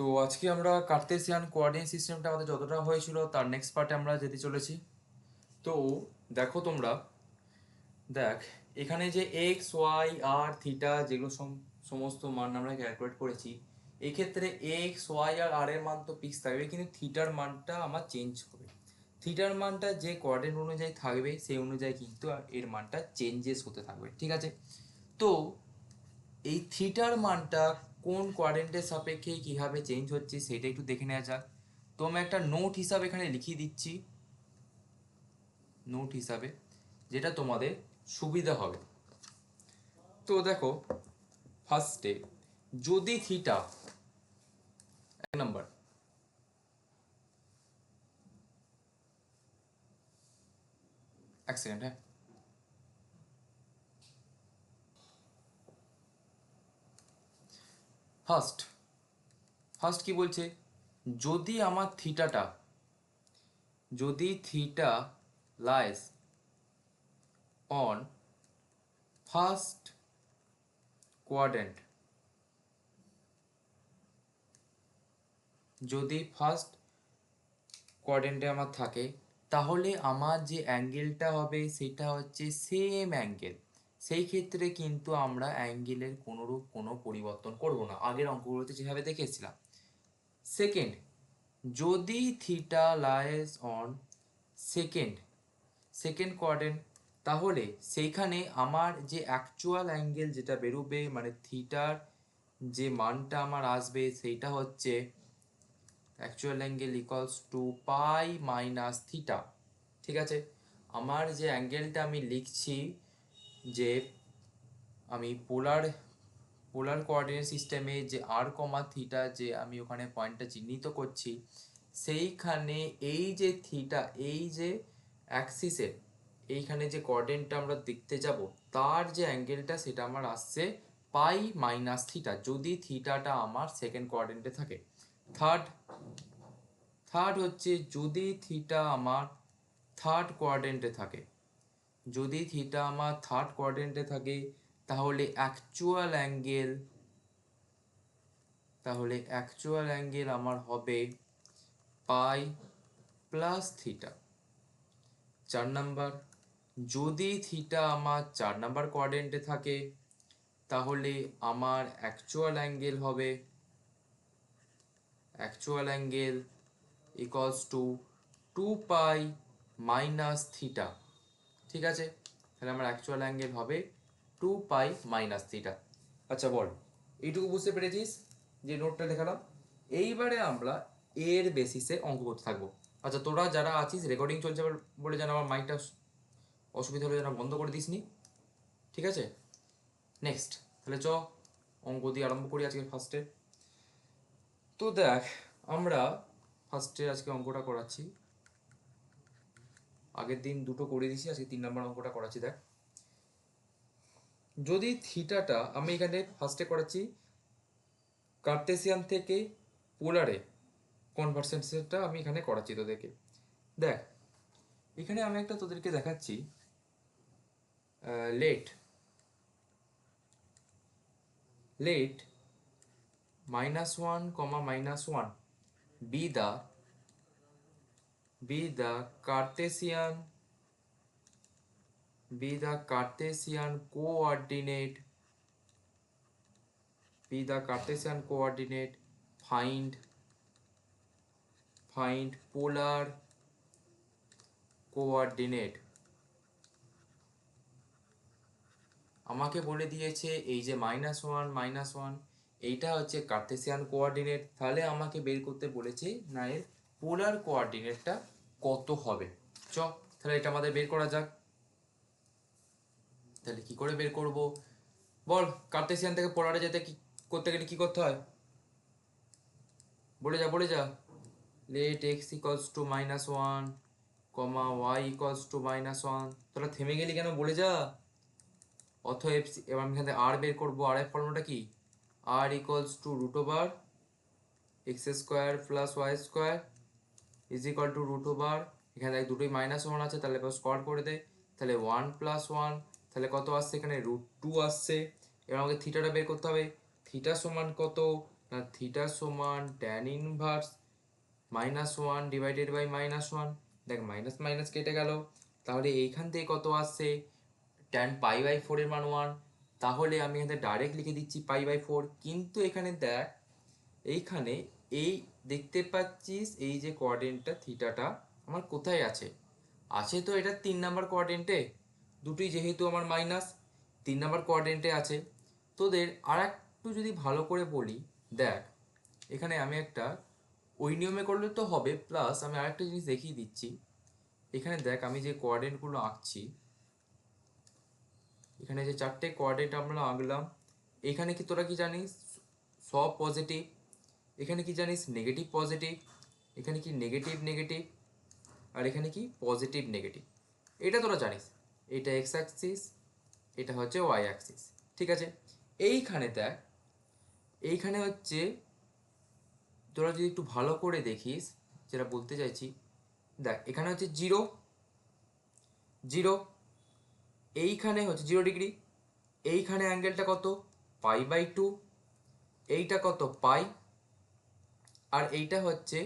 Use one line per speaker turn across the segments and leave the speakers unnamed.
তো আজকে আমরা কার্তেসিয়ান কোঅর্ডিনেট সিস্টেমটা আমাদের যতটা হয়েছিল তার নেক্সট পার্টে আমরা যেতে চলেছি। তো দেখো তোমরা, দেখ এখানে যে এক্স ওয়াই আর থিটা যেগুলো সমস্ত মান আমরা ক্যালকুলেট করেছি, এক্ষেত্রে এক্স ওয়াই আর আর এর মান তো ফিক্স থাকবে, কিন্তু থিটার মানটা আমার চেঞ্জ হবে। থিটার মানটা যে কোঅর্ডিনেট অনুযায়ী থাকবে সেই অনুযায়ী কিন্তু এর মানটা চেঞ্জেস হতে থাকবে, ঠিক আছে? তো এই থিটার মানটা কোন কোয়াড্রেন্টের সাপেক্ষে কীভাবে চেঞ্জ হচ্ছে সেটা একটু দেখে নেওয়া যাক। তো আমি একটা নোট হিসাবে এখানে লিখিয়ে দিচ্ছি, নোট হিসাবে, যেটা তোমাদের সুবিধা হবে। তো দেখো, ফার্স্টে যদি থিটা, এক নম্বর, এক সেকেন্ড, হ্যাঁ, ফার্স্ট ফার্স্ট কি বলছে, যদি আমার থিটাটা, যদি theta lies on first quadrant, যদি ফার্স্ট কোয়াড্রেন্টে আমার থাকে, তাহলে আমার যে অ্যাঙ্গেলটা হবে সেটা হচ্ছে সেম অ্যাঙ্গেল। সেই ক্ষেত্রে কিন্তু আমরা অ্যাঙ্গেলের কোনোরূপ কোনো পরিবর্তন করব না, আগের অঙ্কগুলোতে যেভাবে দেখে এসেছিলাম। সেকেন্ড, যদি theta lies on second second quadrant, তাহলে সেইখানে আমার যে অ্যাকচুয়াল অ্যাঙ্গেল যেটা বেরোবে, মানে থিটার যে মানটা আমার আসবে সেইটা হচ্ছে actual angle equals to pi minus theta, ঠিক আছে? আমার যে অ্যাঙ্গেলটা আমি লিখছি, যে আমি পোলার পোলার কোঅর্ডিনেট সিস্টেমে যে আর কমা থিটা যে আমি ওখানে পয়েন্টটা চিহ্নিত করছি, সেইখানে এই যে থিটা, এই যে অ্যাক্সিসের এইখানে যে কোঅর্ডিনেটটা আমরা দেখতে যাব, তার যে অ্যাঙ্গেলটা সেটা আমার আসছে পাই মাইনাস থিটা, যদি থিটাটা আমার সেকেন্ড কোঅর্ডিনেটে থাকে। থার্ড থার্ড হচ্ছে যদি থিটা আমার থার্ড কোয়াড্রেন্টে থাকে, যদি থিটা আমার থার্ড কোয়াড্রেন্টে থাকে, তাহলে অ্যাকচুয়াল অ্যাঙ্গেল আমার হবে পাই প্লাস থিটা। 4 নাম্বার, যদি থিটা আমার 4 নাম্বার কোয়াড্রেন্টে থাকে, তাহলে আমার actual angle equals to 2 pi minus theta, ঠিক আছে? তাহলে আমার অ্যাকচুয়াল অ্যাঙ্গেল হবে 2 পাই মাইনাস থিটা। আচ্ছা বল, এইটুকু বুঝতে পেরেছিস যে নোটটা দেখালাম? এইবারে আমরা এর বেসিসে অঙ্ক করতে থাকবো। আচ্ছা, তোরা যারা আছিস, রেকর্ডিং চলছে বলে যেন আমার মাইকটা অসুবিধা হলে যেন বন্ধ করে দিস নি, ঠিক আছে? নেক্সট, তাহলে অঙ্ক দিয়ে আরম্ভ করি আজকে ফার্স্টে। তো দেখ, আমরা ফার্স্টে আজকে অঙ্কটা করাচ্ছি, আগের দিন দুটো করে দিয়েছি, আজকে 3 নাম্বার অঙ্কটা করাচ্ছি। দেখ, যদি থিটাটা আমি এখানে ফার্স্টে করাচ্ছি কার্টেসিয়ান থেকে পোলারে কনভার্সেশনটা আমি এখানে করাচ্ছি তোদেরকে। দেখ, এখানে আমি একটা তোদেরকে দেখাচ্ছি, late late -1, -1 be the Cartesian coordinate, find polar coordinate। আমাকে বলে দিয়েছে এই যে -1 এইটা হচ্ছে কার্টেসিয়ান কোঅর্ডিনেট, তাহলে আমাকে বের করতে বলেছে না এর পোলার কোঅর্ডিনেটটা কত হবে। তাহলে এটা আমাদের বের করা যাক। তাহলে কি করে বের করব বল? কার্টেসিয়ান থেকে পোলারে যেতে কি করতে গেলে কি করতে হয়? বলে যা। Let x equals to -1, y equals to -1। তোরা থেমে গেলি কেন? বলে যা। অতএব এবার আমি এখান থেকে আর বের করবো। আর এর ফর্মুলাটা কি? R equals to √(x² + y² is equal to √, এখানে দুটোই -1 আছে, তাহলে এবার স্কোয়ার করে দে। তাহলে 1 + 1, তাহলে কত আসছে? এখানে √2 আসছে। এবার আমাকে থিটাটা বের করতে হবে। থিটা সমান কত? না থিটা সমান ট্যান ইনভার্স -1 ডিভাইডেড বাই -1। দেখ মাইনাস মাইনাস কেটে গেল, তাহলে এইখান থেকে কত আসছে, tan π/4 এর মান 1। তাহলে আমি এখানে ডাইরেক্ট লিখে দিচ্ছি π/4। কিন্তু এখানে দেখ, এইখানে এই দেখতে পাচ্ছিস এই যে কোঅর্ডিনেটটা থিটাটা আমার কোথায় আছে, আছে তো এটা 3 নাম্বার কোয়াড্রেন্টে, দুটোই যেহেতু আমার মাইনাস 3 নাম্বার কোয়াড্রেন্টে আছে। তোদের আর একটু যদি ভালো করে বলি, দেখ এখানে আমি একটা ওই নিয়মে করলে তো হবে, প্লাস আমি আরেকটা জিনিস দেখিয়ে দিচ্ছি। এখানে দেখ আমি যে কোয়াড্রেন্টগুলো আঁকছি, এখানে যে 4টে কোয়াড্রেন্ট আমরা আঁকলাম, এখানে কি তোরা কি জানিস সব পজিটিভ, এখানে কি জানিস নেগেটিভ পজিটিভ, এখানে কি নেগেটিভ নেগেটিভ, আর এখানে কি পজিটিভ নেগেটিভ, এটা তোরা জানিস। এটা এক্স অ্যাক্সিস, এটা হচ্ছে ওয়াই অ্যাক্সিস, ঠিক আছে। এইখানে দেখ, এইখানে হচ্ছে তোরা যদি একটু ভালো করে দেখিস যেটা বলতে চাইছি, দেখ এখানে হচ্ছে 0 0, এইখানে হচ্ছে 0 ডিগ্রি, এইখানে অ্যাঙ্গেলটা কত π/2, এইটা কত পাই, আর এইটা হচ্ছে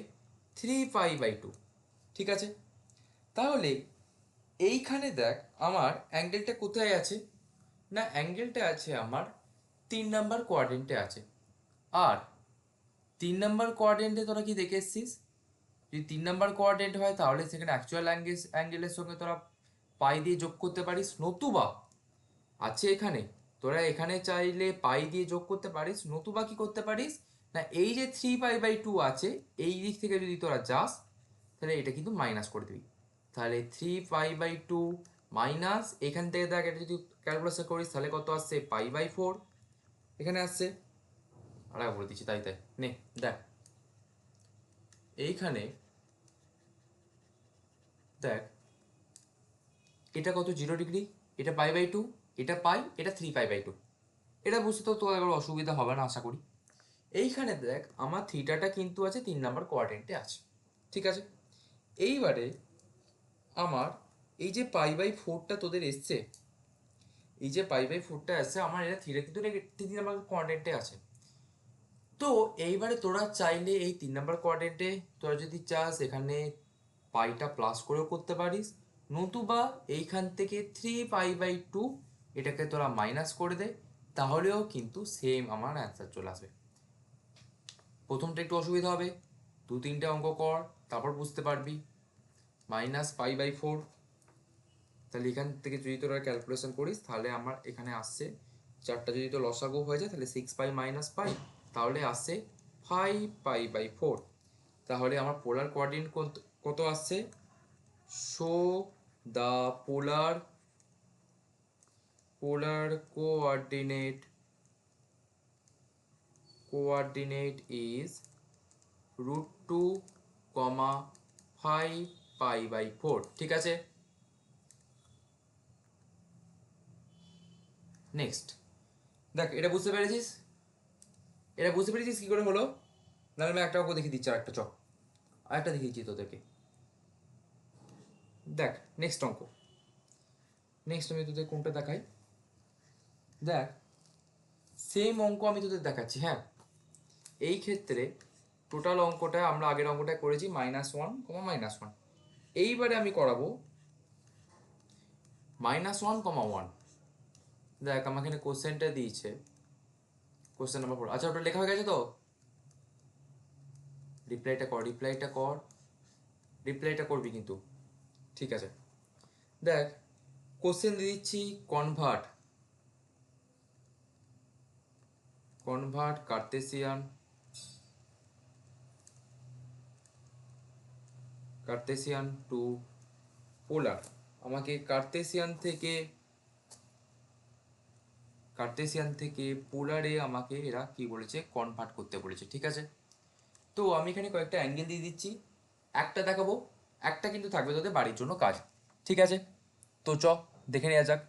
3π/2, ঠিক আছে। তাহলে এইখানে দেখ আমার অ্যাঙ্গেলটা কোথায় আছে, না অ্যাঙ্গেলটা আছে আমার 3 নাম্বার কোয়াড্রেন্টে আছে। আর 3 নাম্বার কোয়াড্রেন্টে তোরা কি দেখে এসছিস, যদি 3 নাম্বার কোয়াড্রেন্ট হয় তাহলে সেখানে অ্যাকচুয়াল অ্যাঙ্গেলের সঙ্গে তোরা পাই দিয়ে যোগ করতে পারিস, নতুবা আছে এখানে তোরা এখানে চাইলে পাই দিয়ে যোগ করতে পারিস, নতুবা কি করতে পারিস, না এই যে 3π/2 আছে এই দিক থেকে যদি তোরা যাস তাহলে এটা কিন্তু মাইনাস করে দিবি। তাহলে 3π/2 মাইনাস এখান থেকে দেখ, এটা যদি ক্যালকুলেশন করিস তাহলে কত আসছে π/4 এখানে আসছে। আর বলে দিচ্ছি, তাই তাই নে দেখ, এইখানে দেখ এটা কত 0 ডিগ্রি, এটা π/2, এটা পাই, এটা 3π/2। এটা বুঝতে তো তোর এবার অসুবিধা হবে না আশা করি। এইখানে দেখ আমার থিটাটা কিন্তু আছে 3 নাম্বার কোয়াড্রেন্টে আছে, ঠিক আছে। এইবারে আমার এই যে π/4টা তোদের এসছে, এই যে π/4টা আসছে আমার, এটা থিটা কিন্তু 3 নাম্বার কোয়াড্রেন্টে আছে। তো এইবারে তোরা চাইলে এই 3 নাম্বার কোয়াড্রেন্টে তোরা যদি চাস এখানে পাইটা প্লাস করেও করতে পারিস, নতুবা এইখান থেকে 3π/2 এটাকে তোরা মাইনাস করে দে, তাহলেও কিন্তু সেম আমার অ্যান্সার চলে আসবে। প্রথমটা একটু অসুবিধা হবে, 2-3টে অঙ্ক কর, তারপর বুঝতে পারবি। -π/4, তাহলে এখান থেকে যদি তোরা ক্যালকুলেশন করিস তাহলে আমার এখানে আসছে 4টা যদি তো লসাগু হয়ে যায় তাহলে 6π - π, তাহলে আসছে 5π/4। তাহলে আমার পোলার কোঅর্ডিনেট কত আসছে, show the polar coordinate is √2, 5π/4, ঠিক আছে। নেক্সট দেখ, এটা বুঝতে পেরেছিস, এটা বুঝতে পেরেছিস কি করে হলো, নাহলে আমি একটা অঙ্ক দেখিয়ে দিচ্ছি, আরেকটা চক আরেকটা দেখিয়ে দিচ্ছি তোদেরকে। দেখ নেক্সট অঙ্ক, নেক্সট আমি তোদের কোনটা দেখাই, দেখ সেম অঙ্ক আমি তোদের দেখাচ্ছি, হ্যাঁ। এই ক্ষেত্রে টোটাল অঙ্কটা আমরা আগের অঙ্কটা করেছি -1, -1। এইবারে আমি করাবো -1, 1। দেখ আমাকে এখানে কোশ্চেনটা দিয়েছে, কোশ্চেন নাম্বার 4। আচ্ছা ওটা লেখা হয়ে গেছে তো, রিপ্লাইটা করবি কিন্তু, ঠিক আছে। দেখ কোশ্চেন দিয়ে দিচ্ছি, কনভার্ট কার্তেসিয়ান টু পোলার। আমাকে কার্তেসিয়ান থেকে পোলারে আমাকে এরা কি বলেছে, কনভার্ট করতে বলেছে, ঠিক আছে। তো আমি এখানে কয়েকটা অ্যাঙ্গেল দিয়ে দিচ্ছি, একটা দেখাবো, একটা কিন্তু থাকবে তোদের বাড়ির জন্য কাজ, ঠিক আছে। তো দেখে নেওয়া যাক।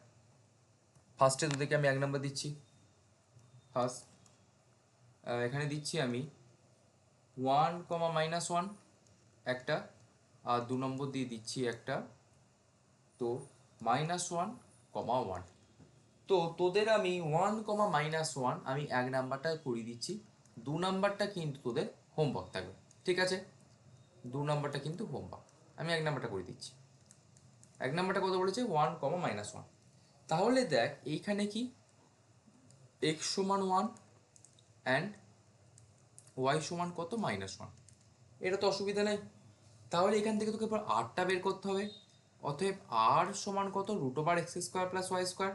ফার্স্টে তোদেরকে আমি 1 নাম্বার দিচ্ছি, ফার্স্ট এখানে দিচ্ছি আমি 1, -1 একটা, আর 2 নম্বর দিয়ে দিচ্ছি একটা, তো -1, 1। তো তোদের আমি 1, -1 আমি 1 নাম্বারটা করিয়ে দিচ্ছি, নাম্বারটা কিন্তু তোদের হোমওয়ার্ক থাকবে, ঠিক আছে? 2 নাম্বারটা কিন্তু হোমওয়ার্ক। আমি 1 নাম্বারটা করে দিচ্ছি। 1 নাম্বারটা কত বলেছে? 1, -1। তাহলে দেখ এইখানে কি x সমান 1 অ্যান্ড y সমান কত? -1। এটা তো অসুবিধা নেই। তাহলে এখান থেকে তোকে এবার আরটা বের করতে হবে। অতএব আর সমান কত? √(x² + y²।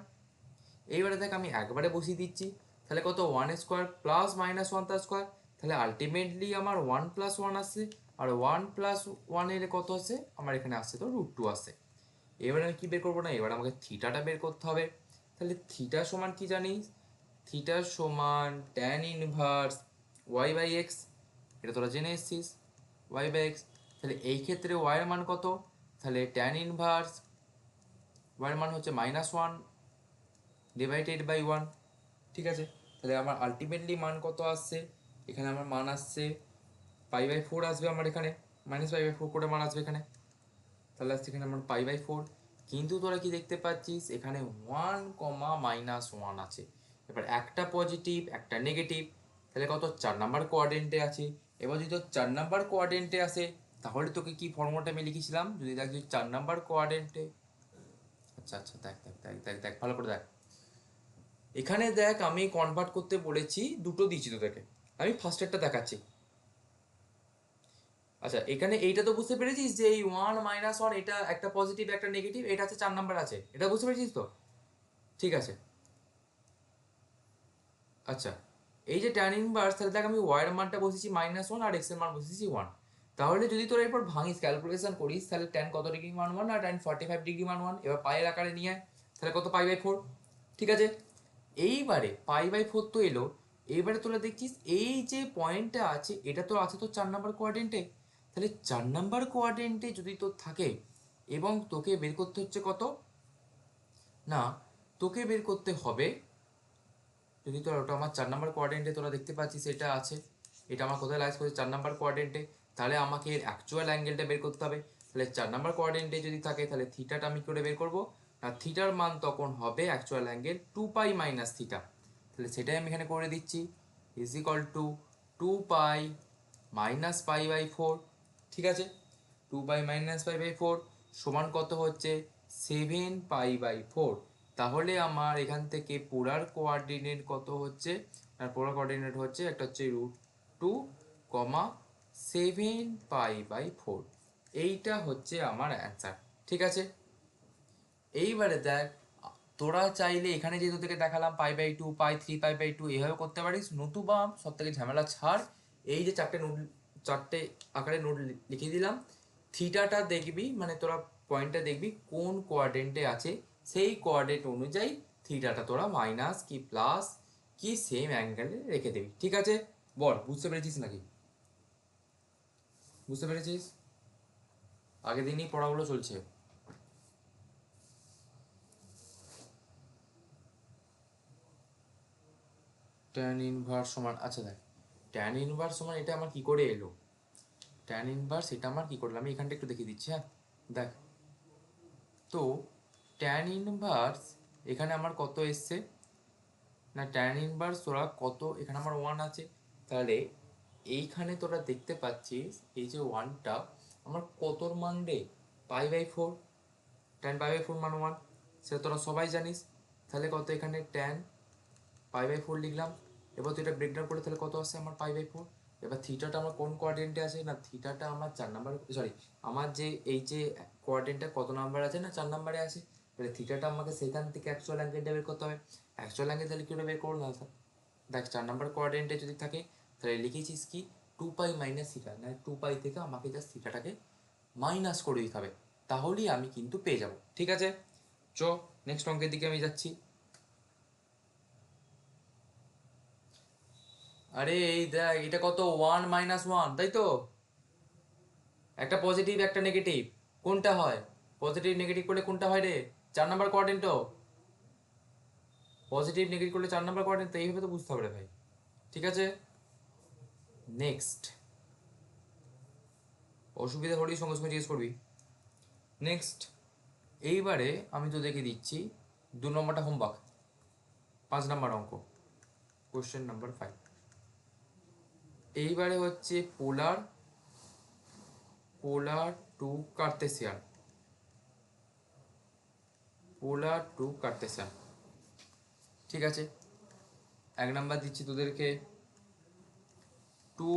এইবারে দেখ আমি একবারে বসিয়ে দিচ্ছি। তাহলে কত? 1² + -1 তার স্কোয়ার। তাহলে আলটিমেটলি আমার 1 + 1 আসছে, আর 1 + 1 এর কত আসছে? আমার এখানে আসছে তো √2 আসছে। এবারে আমি কি বের করবো না, এবার আমাকে থিটাটা বের করতে হবে। তাহলে থিটা সমান কি জানিস? থিটা সমান tan ইনভার্স y/x। এটা তোরা জেনে এসছিস, y/x। তাহলে এই ক্ষেত্রে y এর মান কত? তাহলে tan ইনভার্স y এর মান হচ্ছে -1 /1। ঠিক আছে, তাহলে আমার আলটিমেটলি মান কত আসছে? এখানে আমার মান আসছে π/4 আসবে। আমার এখানে -π/4 করে মান আসবে এখানে। তাহলে আসছে এখানে আমার π/4। কিন্তু তোরা কি দেখতে পাচ্ছিস? এখানে 1, -1 আছে। এবার একটা পজিটিভ একটা নেগেটিভ, তাহলে কত? 4 নাম্বার কোয়াড্রেন্টে আছে। এবার যদি তোর 4 নাম্বার কোয়াড্রেন্টে আসে, তাহলে তোকে কি ফর্মুলাটা আমি লিখেছিলাম? যদি দেখ যদি 4 নাম্বার কোয়াড্রেন্টে, আচ্ছা আচ্ছা, দেখ দেখ দেখ দেখ দেখ ভালো করে দেখ। এখানে দেখ আমি কনভার্ট করতে বলেছি, দুটো দিয়েছি তোদেরকে। আমি ফার্স্টেরটা দেখাচ্ছি। আচ্ছা, এখানে এইটা তো বুঝতে পেরেছিস যে এই 1, -1 এটা একটা পজিটিভ একটা নেগেটিভ, এটা আছে 4 নাম্বার আছে, এটা বুঝতে পেরেছিস তো? ঠিক আছে। আচ্ছা, এই যে ট্যান ইনভার্স, তাহলে দেখ আমি ওয়াই এর মানটা বসেছি -1 আর এক্স এর মান বসেছি 1। তাহলে যদি তোরা এরপর ভাঙিস, ক্যালকুলেশন করিস, তাহলে ট্যান কত ডিগ্রি মান 1 আর ট্যান 45 ডিগ্রি মান 1। এবার পায়ের আকারে নিয়ে আয়, তাহলে কত? π/4। ঠিক আছে, এইবারে π/4 তো এলো। এইবারে তোরা দেখছিস এই যে পয়েন্টটা আছে, এটা তো আছে তো 4 নাম্বার কোয়াড্রেন্টে। তাহলে 4 নাম্বার কোয়াড্রেন্টে যদি তোর থাকে এবং তোকে বের করতে হচ্ছে কত? না, তোকে বের করতে হবে, যদি তোর ওটা আমার 4 নাম্বার কোয়াড্রেন্টে তোরা দেখতে পাচ্ছিস এটা আছে, এটা আমার কোথায় লাইজ করছে? 4 নাম্বার কোয়াড্রেন্টে। তাহলে আমাকে এর অ্যাকচুয়াল অ্যাঙ্গেলটা বের করতে হবে। তাহলে 4 নাম্বার কোয়াড্রেন্টে যদি থাকে, তাহলে থিটাটা আমি করে বের করবো। আর থিটার মান তখন হবে অ্যাকচুয়াল অ্যাঙ্গেল 2π - থিটা। তাহলে সেটাই আমি এখানে করে দিচ্ছি, ইজ ইকাল টু 2π - π/4। ঠিক আছে, 2π - π/4 সমান কত হচ্ছে? 7π/4। তাহলে আমার এখান থেকে পোলার কোঅর্ডিনেট কত হচ্ছে? আর পোলার কোঅর্ডিনেট হচ্ছে একটা হচ্ছে √2, 7π/4। এইটা হচ্ছে আমার অ্যান্সার। ঠিক আছে, এইবারে দেখ তোরা চাইলে এখানে যেহেতু থেকে দেখালাম π/2, π3, π/2 এভাবে করতে পারিস, নতুবা সব থেকে ঝামেলা ছাড়, এই যে চারটে আকারে নোট লিখে দিলাম। থিটাটা দেখবি, মানে তোরা পয়েন্টটা দেখবি কোন কোয়াড্রেন্টে আছে, সেই কোয়াড্রেন্ট অনুযায়ী থিটাটা তোরা মাইনাস কি প্লাস কি সেম অ্যাঙ্গেলে রেখে দিবি। ঠিক আছে, বল বুঝতে পেরেছিস নাকি? বুঝতে পেরেছিস? আগের দিনই পড়াগুলো চলছে। ট্যান ইনভার্স সমান, আচ্ছা দেখ, ট্যান ইনভার্স সমান এটা আমার কি করে এলো? ট্যান ইনভার্স এটা আমার কি করলাম, আমি এখানটা একটু দেখিয়ে দিচ্ছি। হ্যাঁ দেখ, তো ট্যান ইনভার্স এখানে আমার কত এসছে না, ট্যান ইনভার্স তোরা কত, এখানে আমার 1 আছে। তাহলে এইখানে তোরা দেখতে পাচ্ছিস এই যে 1টা আমার কতর মান রে? π/4। ট্যান π/4 মান 1, সেটা তোরা সবাই জানিস। তাহলে কত এখানে ট্যান π/4 লিখলাম। এবার তুই এটা ব্রেকডাউন করলে তাহলে কত আসছে আমার? π/4। এবার থিটাটা আমার কোন কোয়াড্রেন্টে আছে? না, থিটাটা আমার 4 নাম্বার, সরি, আমার যে এই যে কোয়াড্রেন্টটা কত নাম্বার আছে? না, 4 নাম্বারে আছে। তাহলে থিটাটা আমাকে সেখান থেকে অ্যাকচুয়াল অ্যাঙ্গেলটা বের করতে হবে। অ্যাকচুয়াল অ্যাঙ্গেল তাহলে কী বের করবো না? দেখ 4 নাম্বার কোয়াড্রেন্টে যদি থাকে, তাহলে লিখেছিস কি 2π - থিটা, না 2π থেকে আমাকে জাস্ট থিটাটাকে মাইনাস করে দিতে হবে, তাহলেই আমি কিন্তু পেয়ে যাব। ঠিক আছে, চ নেক্সট অঙ্কের দিকে আমি যাচ্ছি। আরে এই দেখ এটা কত? 1 - 1, তাই তো? একটা পজিটিভ একটা নেগেটিভ, কোনটা হয়? পজিটিভ নেগেটিভ করলে কোনটা হয় রে? 4 নাম্বার কোয়াড্রেন্ট তো। পজিটিভ নেগেটিভ করলে 4 নাম্বার কোয়াড্রেন্ট তো, এইভাবে তো বুঝতে হবে রে ভাই। ঠিক আছে, নেক্সট। অসুবিধা হলেই সঙ্গে সঙ্গে জিজ্ঞেস করবি। নেক্সট, এইবারে আমি তো দেখে দিচ্ছি 2 নম্বরটা হোমওয়ার্ক, 5 নাম্বার অঙ্ক, কোশ্চেন নাম্বার 5। এইবারে হচ্ছে পোলার টু কার্তেশিয়ান, ঠিক আছে। 1 নাম্বার দিচ্ছি তোদেরকে 2,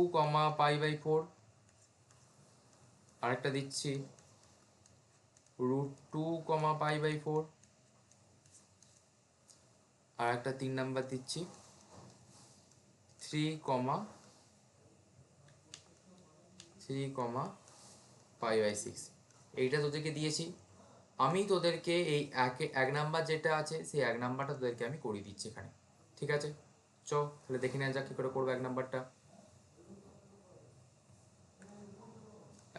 π/4, আরেকটা দিচ্ছি √2, π/4, আর একটা 3 নাম্বার দিচ্ছি 3, π/6। এইটা তোদেরকে দিয়েছি। আমি তোদেরকে এই 1 নাম্বার যেটা আছে সেই 1 নাম্বারটা তোদেরকে আমি করিয়ে দিচ্ছি এখানে, ঠিক আছে। চ তাহলে দেখে নেওয়া যাক কী করে করবো 1 নাম্বারটা।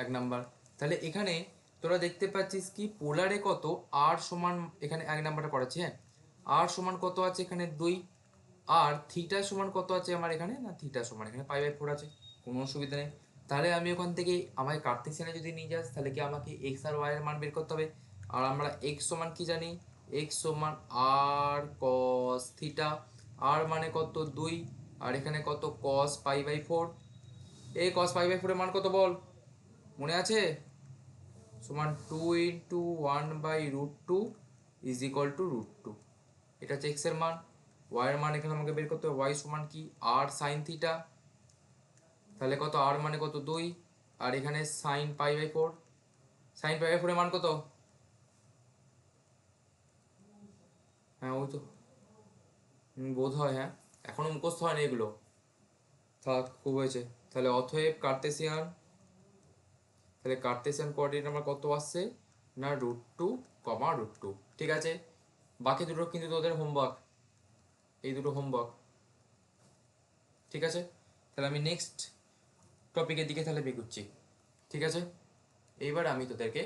1 নাম্বার, তাহলে এখানে তোরা দেখতে পাচ্ছিস কি পোলারে কত আর সমান, এখানে 1 নাম্বারটা করাচ্ছি, হ্যাঁ। আর সমান কত আছে এখানে 2, আর থিটা সমান কত আছে আমার এখানে, না থিটা সমান এখানে π/4 আছে, কোনো অসুবিধা নেই। তাহলে আমি ওখান থেকে আমাকে কার্তেশিয়ানে যদি নিয়ে যাস তাহলে কি আমাকে এক্স আর ওয়াই এর মান বের করতে হবে। আর আমরা এক্স সমান কি জানি, এক্স সমান আর কস থিটা, আর মানে কত 2, আর এখানে কত কস π/4। এই কস π/4 এর মান কত বল, মনে আছে? সমান 2 × 1/√2 ইজ ইকুয়াল টু √2। এটা হচ্ছে এক্স এর মান। ওয়াই এর মান এখানে আমাকে বের করতে হবে, ওয়াই সমান কি আর সাইন থিটা, তাহলে কত আর মানে কত 2, আর এখানে সাইন π/4, সাইন π/4 এর মান কত, হ্যাঁ ওই তো বোধ হয়, হ্যাঁ এখনো মুখস্থ হয় না এগুলো, থাক খুব হয়েছে। তাহলে অতএব কার্তেশিয়ান, তাহলে কার্তেশিয়ান কোঅর্ডিনেট আমার কত আসছে, না √2, √2, ঠিক আছে। বাকি দুটো কিন্তু তোদের হোমওয়ার্ক, এই দুটো হোমওয়ার্ক, ঠিক আছে। তাহলে আমি নেক্সট টপিকের দিকে তাহলে এগোচ্ছি, ঠিক আছে। এইবার আমি তোদেরকে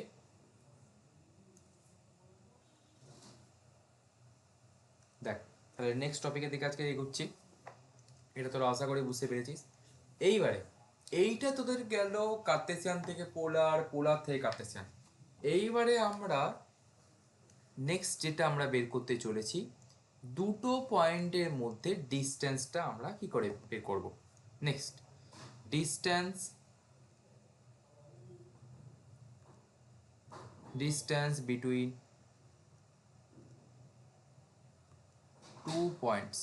দেখ, তাহলে নেক্সট টপিকের দিকে আজকে এগোচ্ছি, এটা তোরা আশা করি বুঝতে পেরেছিস। এইবারে এইটা তোদের গেল কার্তেশিয়ান থেকে পোলার, পোলার থেকে কার্তেশিয়ান। এইবারে আমরা নেক্সট যেটা আমরা বের করতে চলেছি, দুটো পয়েন্টের মধ্যে ডিস্টেন্সটা আমরা কি করে বের করব। Next distance between two points,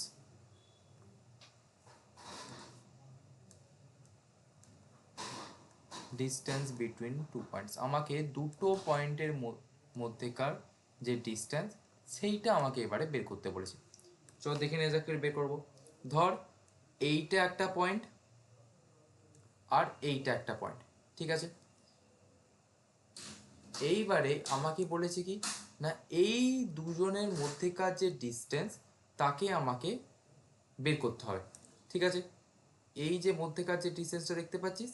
distance between two points, আমাকে দুটো পয়েন্টের মধ্যেকার যে ডিস্টেন্স সেইটা আমাকে এবারে বের করতে বলেছে। চল দেখে নিয়ে যাক বের করবো। ধর এইটা একটা পয়েন্ট আর এইটা একটা পয়েন্ট, ঠিক আছে। এইবারে আমাকে বলেছে কি, না এই দুজনের মধ্যেকার যে ডিস্টেন্স তাকে আমাকে বের করতে হবে, ঠিক আছে। এই যে মধ্যেকার যে ডিস্টেন্সটা দেখতে পাচ্ছিস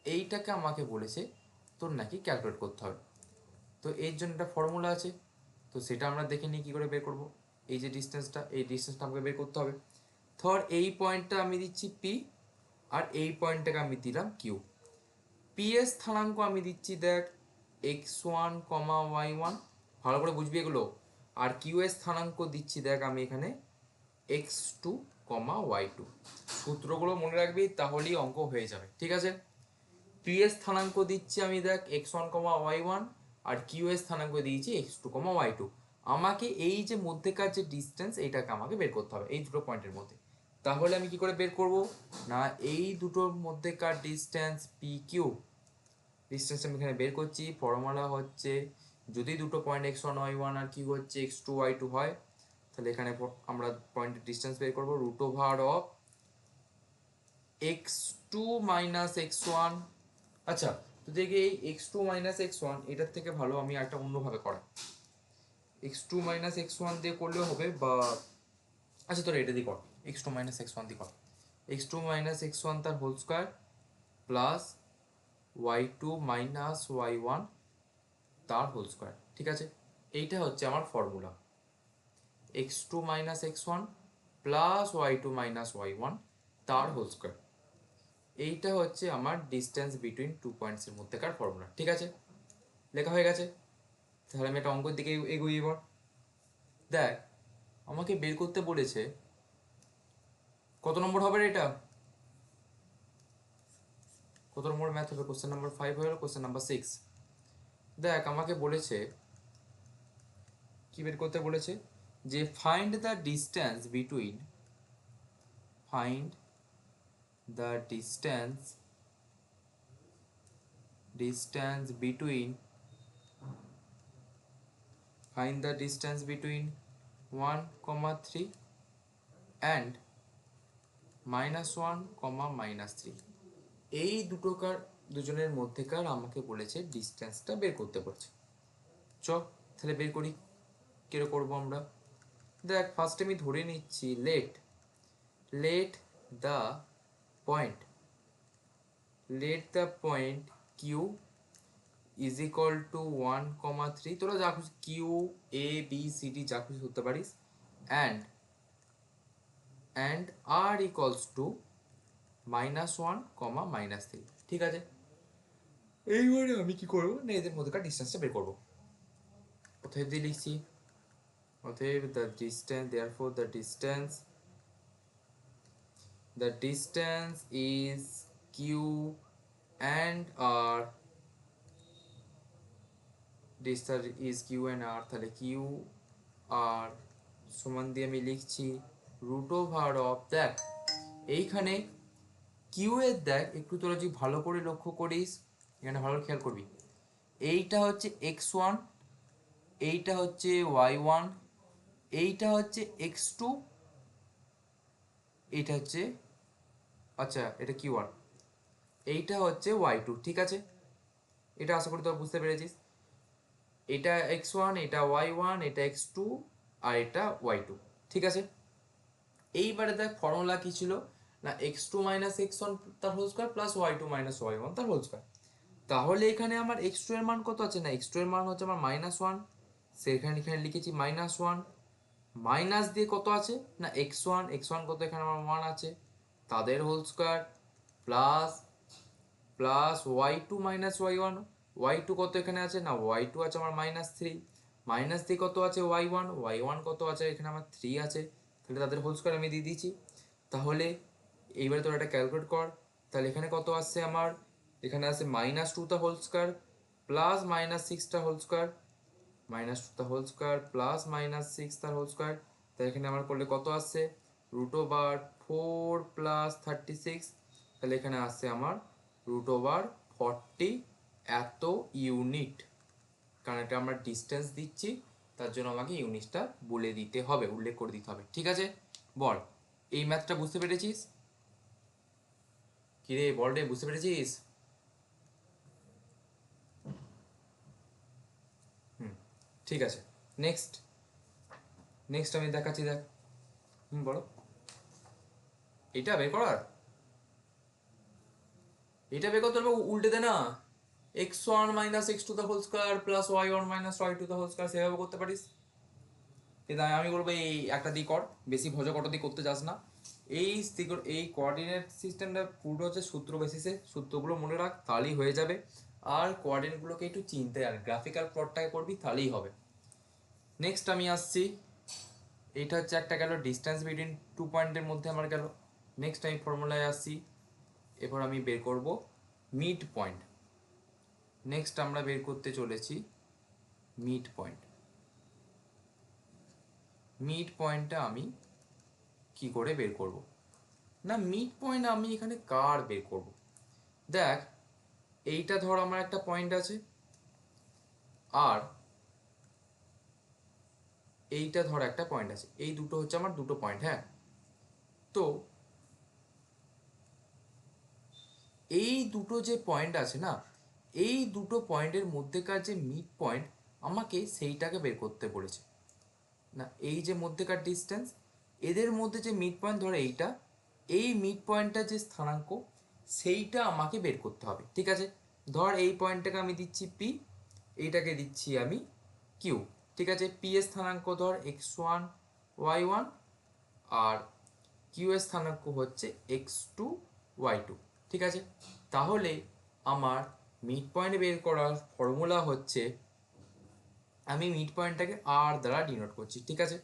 এইটাকে আমাকে বলেছে তোর নাকি ক্যালকুলেট করতে হবে। তো এর জন্য একটা ফর্মুলা আছে, তো সেটা আমরা দেখে নিই কী করে বের করব। এই যে ডিস্টেন্সটা, এই ডিস্টেন্সটা আমাকে বের করতে হবে। ধর এই পয়েন্টটা আমি দিচ্ছি পি, আর এই পয়েন্টটাকে আমি দিলাম কিউ। পি এর স্থানাঙ্ক আমি দিচ্ছি দেখ x1, y1, ভালো করে বুঝবি এগুলো। আর কিউ এর স্থানাঙ্ক দিচ্ছি দেখ আমি এখানে x2, y2। সূত্রগুলো মনে রাখবি তাহলেই অঙ্ক হয়ে যাবে, ঠিক আছে। পি এর স্থানাঙ্ক দিচ্ছি আমি দেখ x1, y1, আর কিউ এর স্থানাঙ্ক দিয়েছি x2, y2। আমাকে এই যে মধ্যেকার যে ডিস্টেন্স এইটাকে আমাকে বের করতে হবে এই দুটো পয়েন্টের মধ্যে। তাহলে আমি কি করে বের করব, না এই দুটোর মধ্যেকার ডিস্টেন্স পি কিউ, ডিস্টেন্স আমি এখানে বের করছি। ফর্মুলা হচ্ছে যদি দুটো পয়েন্ট x1, y1 আর কিউ হচ্ছে x2, y2 হয়, তাহলে এখানে আমরা পয়েন্টের ডিস্টেন্স বের করবো √of x2 - x1। আচ্ছা, তো দেখি এই x2 - x1 এটার থেকে ভালো আমি একটা অন্যভাবে করা, x2 - x1 দিয়ে করলেও হবে, বা আচ্ছা তোরা এটা দিয়ে কর, x2 - x1 দিয়ে কর। x2 - x1 তার whole square plus y2 - y1 তার হোল স্কোয়ার, ঠিক আছে। এইটা হচ্ছে আমার formula, x2 - x1 plus y2 - y1 তার হোল স্কোয়ার। এইটা হচ্ছে আমার ডিস্টেন্স বিটুইন টু পয়েন্টসের মধ্যেকার ফর্মুলা, ঠিক আছে। লেখা হয়ে গেছে। তাহলে আমি একটা অঙ্কের দিকে এগোই এবার। দেখ আমাকে বের করতে বলেছে কত নম্বর হবে রে এটা, কত নম্বর ম্যাথ হবে? কোশ্চেন নাম্বার 5 হয়ে গেল, কোশ্চেন নাম্বার 6। দেখ আমাকে বলেছে কি বের করতে বলেছে, যে find the distance between, find the distance between, find the distance between 1, 3 and -1, -3। এই দুজনের মধ্যেকার আমাকে বলেছে ডিস্টেন্সটা বের করতে বলছে। চ তাহলে বের করি। কিরকম করবো আমরা? দেখ ফার্স্টে আমি ধরে নিচ্ছি let the point Q is equal to 1, 3, তোরা যা খুশি Q A B C D যা খুশি ধরতে পারিস, অ্যান্ড আর ইকুয়ালস টু -1, -3। ঠিক আছে, এইবারে আমি কি করবো না, এদের মধ্যেকার ডিস্টেন্সটা বের করবো। অতএব দিয়ে লিখছি, অতএব the distance is q and r, তাহলে কিউ আর সমান দিয়ে আমি লিখছি √, দেখ এইখানে কিউ এর দেখ একটু তোরা যদি ভালো করে লক্ষ্য করিস, এখানে ভালো খেয়াল করবি, এইটা হচ্ছে x1, এইটা হচ্ছে y1, এইটা হচ্ছে x2, এইটা হচ্ছে, আচ্ছা এটা q1, এইটা হচ্ছে y2। ঠিক আছে, এটা আশা করি তোরা বুঝতে পেরেছিস। এটা x1, এটা y1, এটা x2 আর এটা y2। ঠিক আছে, এইবারে দেখ ফর্মুলা কি ছিল না, x2 - x1 তার whole square plus y2 - y1 তার হোল স্কয়ার। তাহলে এখানে আমার x2 এর মান কত আছে না, x2 এর মান হচ্ছে আমার -1, সেখানে এখানে লিখেছি -1, মাইনাস দিয়ে কত আছে না x1 কত এখানে আমার 1 আছে, তাদের whole square plus y2 - y1 কত এখানে আছে না, y2 আছে আমার -3, মাইনাস দিয়ে কত আছে y1 কত আছে এখানে আমার 3 আছে, তাহলে তাদের হোল স্কয়ার আমি দিয়ে দিয়েছি। তাহলে এইবারে তোরা এটা ক্যালকুলেট কর, তাহলে এখানে কত আসছে আমার, এখানে আছে -2 টা হোল স্কয়ার প্লাস -6 টা হোল স্কয়ার, -2 টা হোল স্কয়ার প্লাস -6 টা হোল স্কয়ার, তাহলে এখানে আমার করলে কত আসছে √4 প্লাস 36, তাহলে এখানে আসছে আমার √40 এত ইউনিট, কারণ এটা আমরা ডিস্টেন্স দিচ্ছি তার জন্য আমাকে ইউনিটটা বলে দিতে হবে, উল্লেখ করে দিতে হবে। ঠিক আছে, বল এই ম্যাথটা বুঝতে পেরেছিস? কিরে বল রে, বুঝতে পেরেছিস? ঠিক আছে, নেক্সট আমি দেখাচ্ছি, দেখ বলো, এটা বের করার, এটা বের করতে হবে, উল্টে দে না, x1 - x2 the whole square plus y1 - y2 the whole square, সেভাবে করতে পারিস। কিন্তু আমি বলবো এই একটা দিয়ে কর, বেশি ভজকট দিয়ে করতে যাস না। এই কোঅর্ডিনেট সিস্টেমটা পুরো হচ্ছে সূত্র বেসিসে, সূত্রগুলো মনে রাখ তাহলেই হয়ে যাবে। আর কোঅর্ডিনেটগুলোকে একটু চিনতে আর গ্রাফিক্যাল প্লটটাকে করবি তাহলেই হবে। নেক্সট আমি আসছি, এইটা হচ্ছে একটা গেল ডিস্টেন্স বিটুইন 2 পয়েন্টের মধ্যে আমার গেল। নেক্সট আমি ফর্মুলায় আসছি, এবার আমি বের করব মিড পয়েন্ট। নেক্সট আমরা বের করতে চলেছি মিড পয়েন্টটা আমি কি করে বের করব না, মিড পয়েন্ট আমি এখানে কার বের করব, দেখ এইটা ধর আমার একটা পয়েন্ট আছে, আর এইটা ধর একটা পয়েন্ট আছে, এই দুটো হচ্ছে আমার দুটো পয়েন্ট। হ্যাঁ, তো এই দুটো যে পয়েন্ট আছে না, এই দুটো পয়েন্টের মধ্যেকার যে মিড পয়েন্ট আমাকে সেইটাকে বের করতে বলেছে না, এই যে মধ্যেকার ডিস্টেন্স, এদের মধ্যে যে মিড পয়েন্ট ধরে এইটা, এই মিড পয়েন্টটা যে স্থানাঙ্ক সেইটা আমাকে বের করতে হবে। ঠিক আছে, ধর এই পয়েন্টটাকে আমি দিচ্ছি পি, এইটাকে দিচ্ছি আমি কিউ। ঠিক আছে, পি এর স্থানাঙ্ক ধর x1 y1, আর কিউ এর স্থানাঙ্ক হচ্ছে x2 y2। ঠিক আছে, তাহলে আমার মিড পয়েন্ট বের করার ফর্মুলা হচ্ছে, আমি মিড পয়েন্টটাকে আর দ্বারা ডিনোট করছি। ঠিক আছে,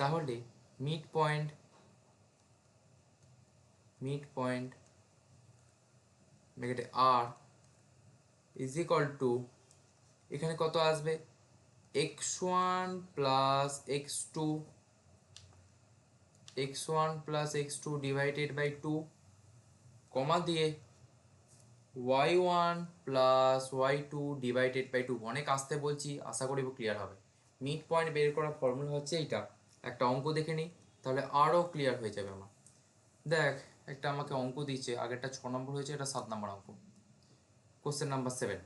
তাহলে মিড পয়েন্ট নেগেটিভ আর ইজ ইকুয়াল টু এখানে কত আসবে x1 plus x2 plus x2 divided by 2 comma দিয়ে y1 plus y2 divided by 2। অনেক আসতে বলছি, আশা করি ক্লিয়ার হবে। মিড পয়েন্ট বের করার ফর্মুলা হচ্ছে এইটা। একটা অঙ্ক দেখে নিই, তাহলে আরও ক্লিয়ার হয়ে যাবে আমার। দেখ, একটা আমাকে অঙ্ক দিচ্ছে, আগেরটা 6 নম্বর হয়েছে, এটা 7 নম্বর অঙ্ক, কোশ্চেন নাম্বার 7।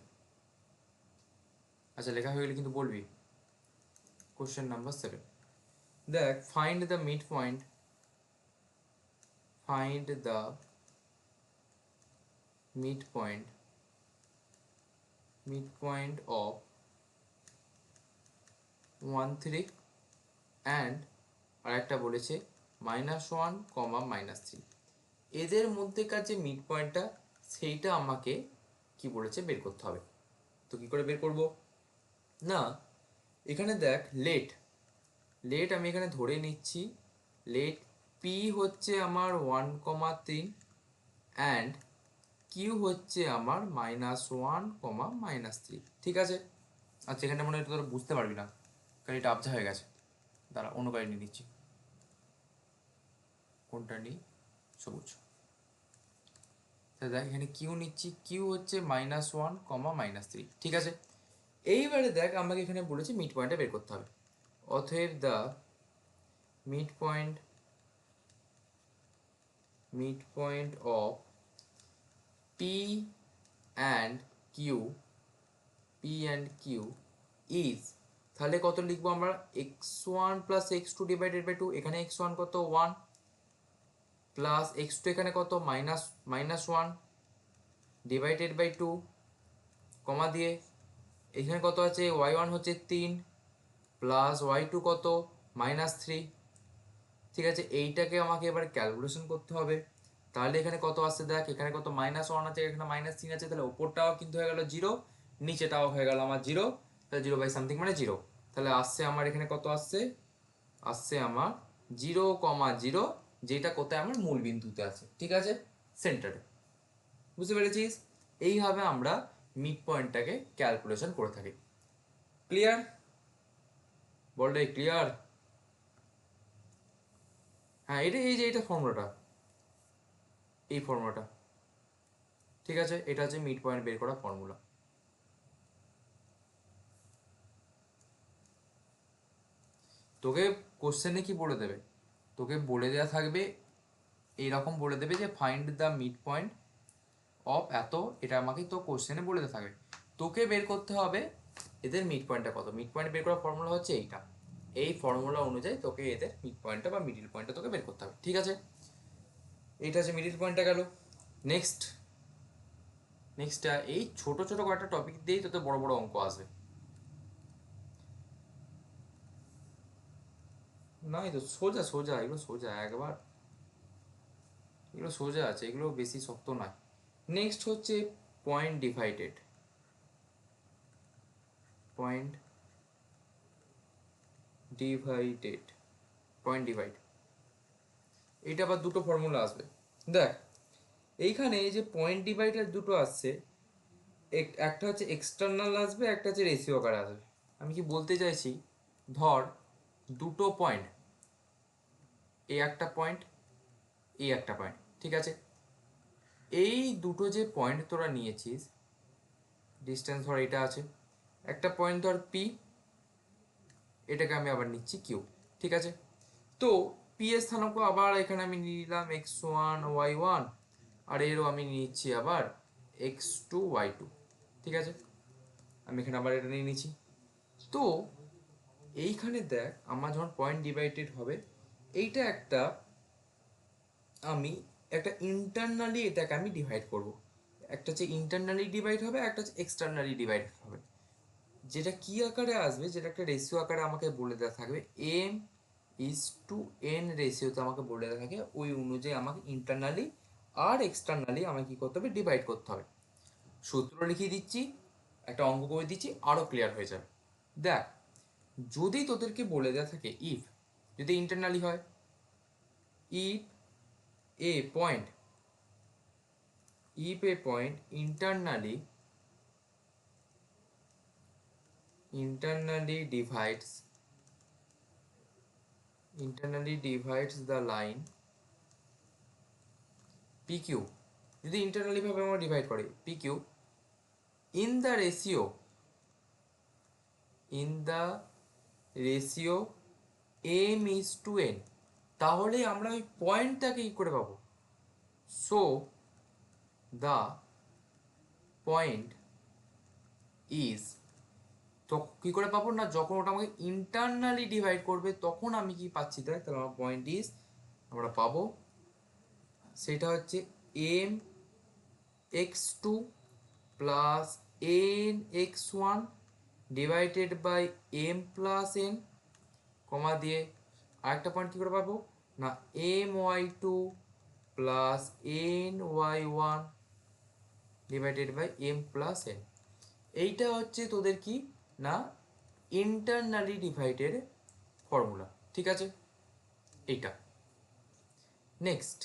আচ্ছা, লেখা হয়ে গেলে কিন্তু বলবি। কোশ্চেন নাম্বার 7, দেখ, find the mid point, find the midpoint of 1 3 and আর একটা বলেছে -1, -3। এদের মধ্যেকার যে মিড পয়েন্টটা সেইটা আমাকে কি বলেছে বের করতে হবে। তো কি করে বের করব না, এখানে দেখ লেট আমি এখানে ধরে নিচ্ছি, লেট পি হচ্ছে আমার 1, 3 অ্যান্ড কিউ হচ্ছে আমার -1, -3। ঠিক আছে। আচ্ছা, এখানে মনে হয় তোরা বুঝতে পারবি না, কারণ এটা আবজা হয়ে গেছে। দাঁড়া, অন্য গাড়ি নিয়ে নিচ্ছি। কোনটা নিই? সবুজ। দেখ, এখানে কিউ নিচ্ছি, কিউ হচ্ছে -1, -3। ঠিক আছে। এইবারে দেখ, আমাকে এখানে বলেছে মিড পয়েন্টটা বের করতে হবে। অতএব the mid point of P and Q is, তাহলে কত লিখবো আমরা, x1 plus x2 divided by 2। এখানে x1 কত 1 প্লাস x2 এখানে কত -1 ডিভাইডেড বাই 2 কমা দিয়ে এখানে কত আছে y1 হচ্ছে 3 প্লাস y2 কত -3। ঠিক আছে, এইটাকে আমাকে এবার ক্যালকুলেশন করতে হবে। তাহলে এখানে কত আসছে দেখ, এখানে কত -1 আছে, এখানে -3 আছে, তাহলে ওপরটাও কিন্তু হয়ে গেল 0, নিচেটাও হয়ে গেল আমার 0। তাহলে 0 বাই সামথিং মানে 0। তাহলে আসছে আমার এখানে কত আসছে আমার 0,0, যেটা কোথায় আমার মূল বিন্দুতে আছে। ঠিক আছে, সেন্টারে। বুঝতে পেরেছিস? এইভাবে আমরা মিড পয়েন্টটাকে ক্যালকুলেশন করে থাকি। ক্লিয়ার? বল রে, ক্লিয়ার? হ্যাঁ, এটা ফর্মুলাটা, এই ফর্মুলাটা। ঠিক আছে, এটা হচ্ছে মিড পয়েন্ট বের করা ফর্মুলা। তোকে কোশ্চেনে কি বলে দেবে, তোকে বলে দেওয়া থাকবে, এইরকম বলে দেবে যে find the mid point of এত, এটা আমাকে তো কোশ্চেনে বলে দেওয়া থাকবে। তোকে বের করতে হবে এদের মিড পয়েন্টটা কত। মিড পয়েন্ট বের করার ফর্মুলা হচ্ছে এইটা। এই ফর্মুলা অনুযায়ী তোকে এদের মিড পয়েন্টটা বা মিডিল পয়েন্টটা তোকে বের করতে হবে। ঠিক আছে, এইটা হচ্ছে মিডিল পয়েন্টটা গেল। নেক্সটটা এই ছোট ছোট কয়েকটা টপিক দিয়েই তোতে বড় বড় অঙ্ক আসবে। না, এই তো সোজা সোজা, এগুলো সোজা একবার, এগুলো সোজা আছে, এগুলো বেশি শক্ত নয়। নেক্সট হচ্ছে পয়েন্ট ডিভাইড। পয়েন্ট ডিভাইড, এইটা আবার দুটো ফর্মুলা আসবে। দেখ, এইখানে এই যে পয়েন্ট ডিভাইডের দুটো আসছে, একটা হচ্ছে এক্সটার্নাল আসবে, একটা হচ্ছে রেশিও আকারে আসবে। আমি কি বলতে চাইছি, ধর দুটো পয়েন্ট, এই একটা পয়েন্ট, এই একটা পয়েন্ট। ঠিক আছে, এই দুটো যে পয়েন্ট তোরা নিয়েছিস, ডিস্টেন্স ধর এটা আছে, একটা পয়েন্ট ধর পি, এটাকে আমি আবার নিচ্ছি কিউ। ঠিক আছে, তো পি এর স্থানাঙ্ক আবার এখানে আমি নিলাম x1 y1, আর এরও আমি নিচ্ছি আবার x2 y2। ঠিক আছে, আমি এখানে আবার এটা নিয়ে নিচ্ছি। তো এইখানে দেখ, আমার যখন পয়েন্ট ডিভাইডেড হবে, এইটা আমি একটা ইন্টারনালি এটাকে আমি ডিভাইড করব। একটা হচ্ছে ইন্টারনালি ডিভাইড হবে, একটা হচ্ছে এক্সটার্নালি ডিভাইড হবে। যেটা কি আকারে আসবে, যেটা একটা রেশিও আকারে আমাকে বলে দেওয়া থাকবে, m:n রেশিওতে আমাকে বলে দেওয়া থাকে, ওই অনুযায়ী আমাকে ইন্টারনালি আর এক্সটার্নালি আমাকে কি করতে হবে, ডিভাইড করতে হবে। সূত্র লিখিয়ে দিচ্ছি, একটা অঙ্ক করে দিচ্ছি, আরও ক্লিয়ার হয়ে যাবে। দেখ, যদি তোদেরকে বলে দেওয়া থাকে ইফ, যদি ইন্টারনালি হয়, if A point if a point internally divides the line PQ, যদি ইন্টারনালি ভাবে আমরা ডিভাইড করি PQ in the ratio m is to n, তাহলে আমরা ওই পয়েন্টটাকে কি করে পাবো? সো দ্য পয়েন্ট ইজ, তো কি করে পাবো না, যখন ওটা আমাকে ইন্টারনালি ডিভাইড করবে তখন আমি কি পাচ্ছি, তাই তাহলে আমার পয়েন্ট ইজ আমরা পাবো সেটা হচ্ছে M X two plus N X one divided by M plus N, comma দিয়ে আরেকটা পয়েন্ট কী করে পাবো না M Y two plus N Y one divided by M plus N. এইটা হচ্ছে তোদের কি না ইন্টারনালি ডিভাইডেড ফর্মুলা, ঠিক আছে? এইটা নেক্সট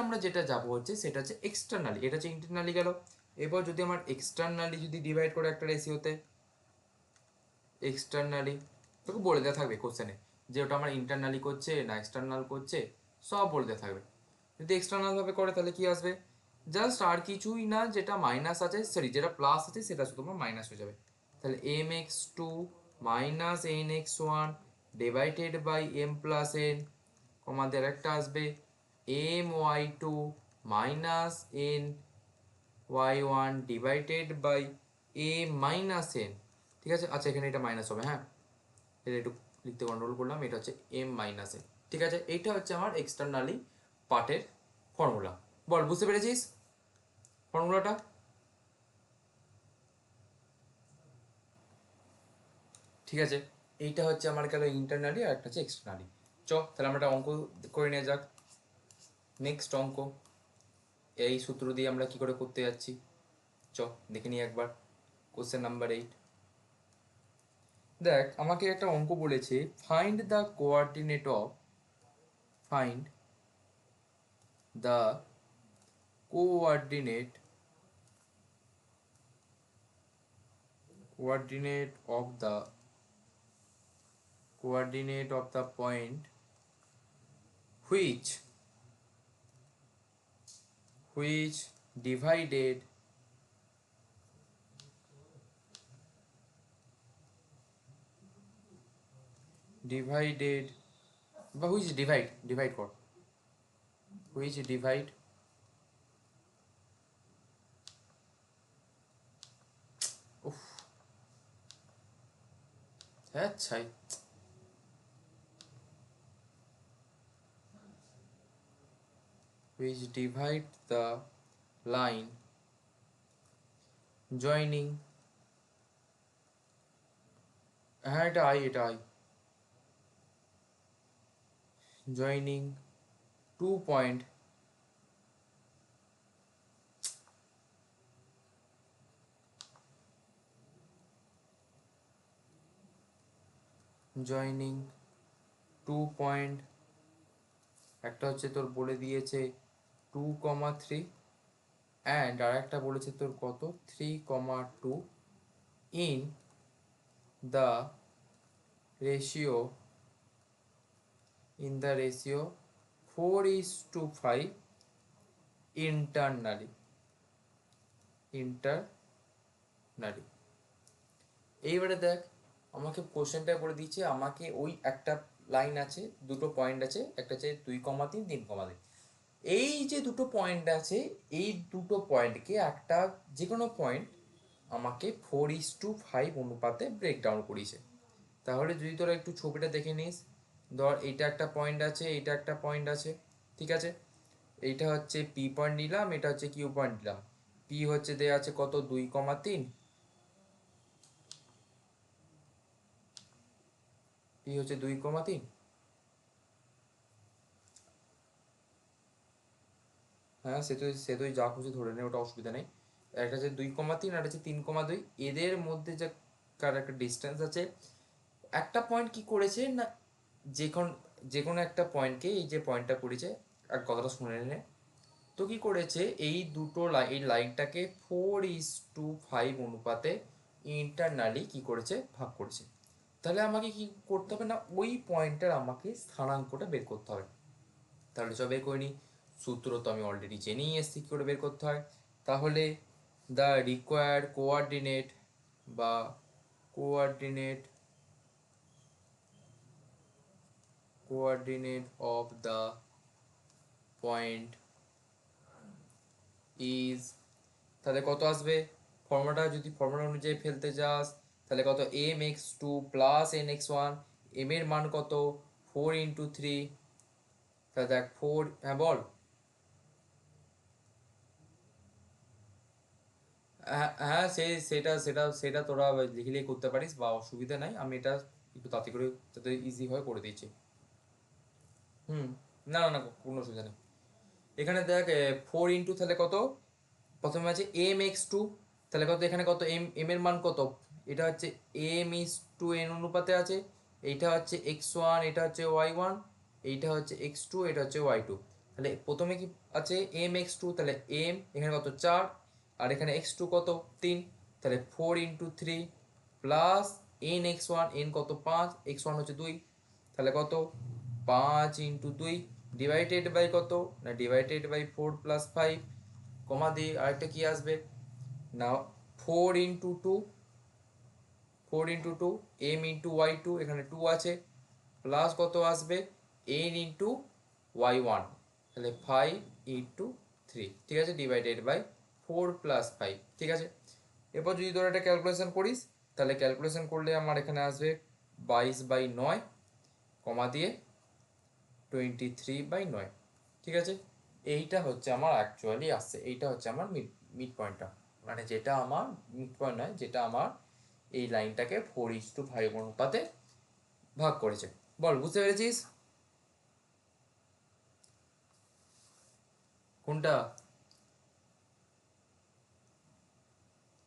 আমরা যেটা যাব হচ্ছে সেটা হচ্ছে এক্সটার্নালি, এটা হচ্ছে ইন্টারনালি গেল। এবার যদি আমার এক্সটার্নালি যদি ডিভাইড করে একটা রেশিওতে, এক্সটার্নালি তোকে বলে দেওয়া থাকবে কোশ্চেনে যে ওটা আমার ইন্টারনালি করছে না এক্সটার্নাল করছে, সব বলে দেওয়া থাকবে। যদি এক্সটার্নাল ভাবে করে তাহলে কি আসবে, জাস্ট আর কিছুই না, যেটা মাইনাস আছে সরি যেটা প্লাস আছে সেটা শুধু তোমার মাইনাস হয়ে যাবে। তাহলে M X two minus N X one divided by M plus N, কমাদের একটা আসবে M Y two minus N Y one divided by A minus N, ঠিক আছে? আচ্ছা এখানে এটা মাইনাস হবে, হ্যাঁ এটা একটু লিখতে কন্ট্রোল করলাম, এটা হচ্ছে এম মাইনাস এন, ঠিক আছে? এইটা হচ্ছে আমার এক্সটার্নালি পার্টের ফর্মুলা। বল বুঝতে পেরেছিস ফর্মুলাটা? ঠিক আছে, এইটা হচ্ছে আমার গেল ইন্টারনালি আর একটা হচ্ছে এক্সটার্নালি। তাহলে আমরা একটা অঙ্ক করে নেওয়া যাক। নেক্সট অঙ্ক, এই সূত্র দিয়ে আমরা কি করে করতে যাচ্ছি দেখে নিই একবার। কোশ্চেন নাম্বার 8, দেখ আমাকে একটা অঙ্ক বলেছে find the coordinate of coordinate of the point which divided বা which divide কর which divide উফ আচ্ছা which divide the line joining, হ্যাঁ এটা আই joining 2 point একটা হচ্ছে তোর বলে দিয়েছে 2,3 অ্যান্ড আর একটা বলেছে তোর কত 3,2 ইন দ্য রেশিও 4:5 ইন্টারনালি। এইবারে দেখ আমাকে কোশ্চেনটা করে দিচ্ছে, আমাকে ওই একটা লাইন আছে দুটো পয়েন্ট আছে, একটা হচ্ছে 2,3 3,3, এই যে দুটো পয়েন্ট আছে এই দুটো পয়েন্টকে একটা যে কোনো পয়েন্ট আমাকে 4:5 অনুপাতে ব্রেকডাউন করিয়েছে। তাহলে যদি তোরা একটু ছবিটা দেখে নিস, ধর এইটা একটা পয়েন্ট আছে এইটা একটা পয়েন্ট আছে, ঠিক আছে? এইটা হচ্ছে পি পয়েন্ট নিলাম, এটা হচ্ছে কিউ পয়েন্ট নিলাম। পি হচ্ছে দেওয়া আছে কত 2,3, পি হচ্ছে 2,3, হ্যাঁ সে তুই যা খুশি ধরে নে, ওটা অসুবিধা নেই। একটা হচ্ছে 2,3 আর হচ্ছে 3,2, এদের মধ্যে যে কার একটা ডিস্টেন্স আছে। একটা পয়েন্ট কি করেছে না যে কোনো একটা পয়েন্টকে এই যে পয়েন্টটা করেছে আর কথাটা শুনে নে, তো কি করেছে, এই দুটো এই লাইনটাকে 4:5 অনুপাতে ইন্টারনালি কি করেছে, ভাগ করেছে। তাহলে আমাকে কি করতে হবে না, ওই পয়েন্টটার আমাকে স্থানাঙ্কটা বের করতে হবে। তাহলে চল বের করে নিই। সূত্র তো আমি অলরেডি জেনেই এসেছি কী করে বের করতে হয়। তাহলে দ্য রিকোয়ার্ড কোঅর্ডিনেট বা coordinate coordinate of the point is, তাহলে কত আসবে, ফর্মুলা অনুযায়ী ফেলতে যাস, তাহলে কত, mx2 প্লাস nx1, m এর মান কত 4 × 3, তাহলে দেখ 4, হ্যাঁ বল। হ্যাঁ হ্যাঁ, সেটা সেটা সেটা তোরা লিখলেই করতে পারিস বা অসুবিধা নাই, আমি এটা একটু তাড়াতাড়ি করে যাতে ইজি হয় করে দিয়েছি। হুম, না না না, কোনো অসুবিধা নেই। এখানে দেখ 4 × তাহলে কত, প্রথমে আছে mx2, তাহলে কত, এখানে কত এম এর মান কত, এটা হচ্ছে m:n অনুপাতে আছে, এইটা হচ্ছে x1, এটা হচ্ছে y1, এইটা হচ্ছে x2, এটা হচ্ছে y2। তাহলে প্রথমে কি আছে mx2, তাহলে এখানে কত 4, আর এখানে x2 কত 3, তাহলে 4 × 3 প্লাস n(x1), n কত 5, x1 হচ্ছে 2, তাহলে কত 5 × 2 ডিভাইডেড বাই কত না, ডিভাইডেড বাই 4 + 5, কমা দিয়ে আরেকটা কি আসবে না, 4 × 2, 4 × 2 m × y2, এখানে 2 আছে, প্লাস কত আসবে n × y1, তাহলে 5 × 3, ঠিক আছে, ডিভাইডেড বাই 4 + 5, ঠিক আছে। এরপর যদি তোরা এটা ক্যালকুলেশন করিস, তাহলে ক্যালকুলেশন করলে আমার এখানে আসবে 22/9, কমা দিয়ে 23/9, ঠিক আছে। এইটা হচ্ছে আমার অ্যাকচুয়ালি আসছে, এইটা হচ্ছে আমার মিড পয়েন্টটা, মানে যেটা আমার মিড পয়েন্ট নয়, যেটা আমার এই লাইনটাকে 4:5 অনুপাতে ভাগ করেছে। বল, বুঝতে পেরেছিস কোনটা?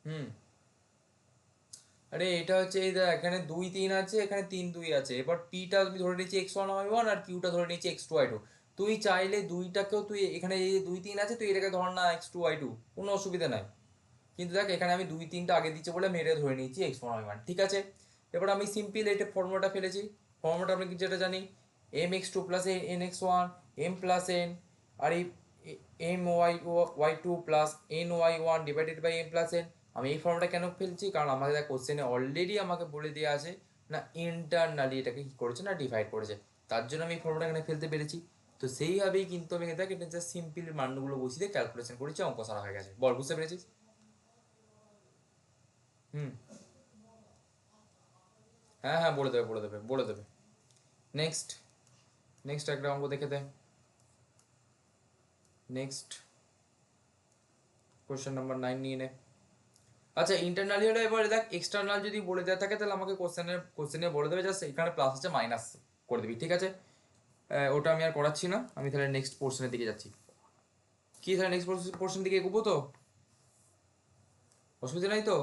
হুম, আরে এটা হচ্ছে এই দেখ, এখানে 2 3 আছে, এখানে 3 2 আছে, এবার পিটা আমি ধরে নিচ্ছি x1 y1 আর কিউটা ধরে নিচ্ছি x2 y2। তুই চাইলে দুইটাকেও, তুই এখানে এই 2 3 আছে, তুই এটাকে ধর না x2 y2, কোনো অসুবিধা নাই। কিন্তু দেখ এখানে আমি 2 3টা আগে দিচ্ছি বলে আমি এটা ধরে নিয়েছি x1 y1, ঠিক আছে। এবার আমি সিম্পল এটা ফর্মুলাটা ফেলেছি। ফর্মুলাটা আমি যেটা জানি, mx2 plus nx1 m plus n, আর এই my y2 plus ny1 divided by m plus n। আমি এই ফর্মুলাটা কেন ফেলছি, কারণ আমাদের কোশ্চেনে অলরেডি আমাকে বলে দেওয়া আছে না ইন্টারনালি এটাকে কি করেছে না ডিভাইড করেছে, তার জন্য আমি এই ফর্মুলাটা এখানে ফেলতে পেরেছি। তো সেইভাবেই কিন্তু আমি দেখ এটা জাস্ট সিম্পল মানগুলো বসিয়ে ক্যালকুলেশন করেছি, অঙ্ক সারা হয়ে গেছে। বল, বুঝতে পেরেছিস? হুম, হ্যাঁ হ্যাঁ, বলে দেবে বলে দেবে বলে দেবে। নেক্সট, নেক্সট একটা অঙ্ক দেখে দে। নেক্সট কোশ্চেন নাম্বার 9 নিয়ে নে। আচ্ছা, ইন্টারনালি হলে এবারে দেখ, এক্সটার্নাল যদি বলে দেওয়া থাকে তাহলে আমাকে কোশ্চেনে বলে দেবে, জাস্ট এখানে প্লাস আছে মাইনাস করে দিবি, ঠিক আছে। ওটা আমি আর করাচ্ছি না, আমি তাহলে নেক্সট পোর্শনের দিকে যাচ্ছি। কি, তাহলে নেক্সট পোর্শন দিকে এগোবো তো? অসুবিধা নাই তো?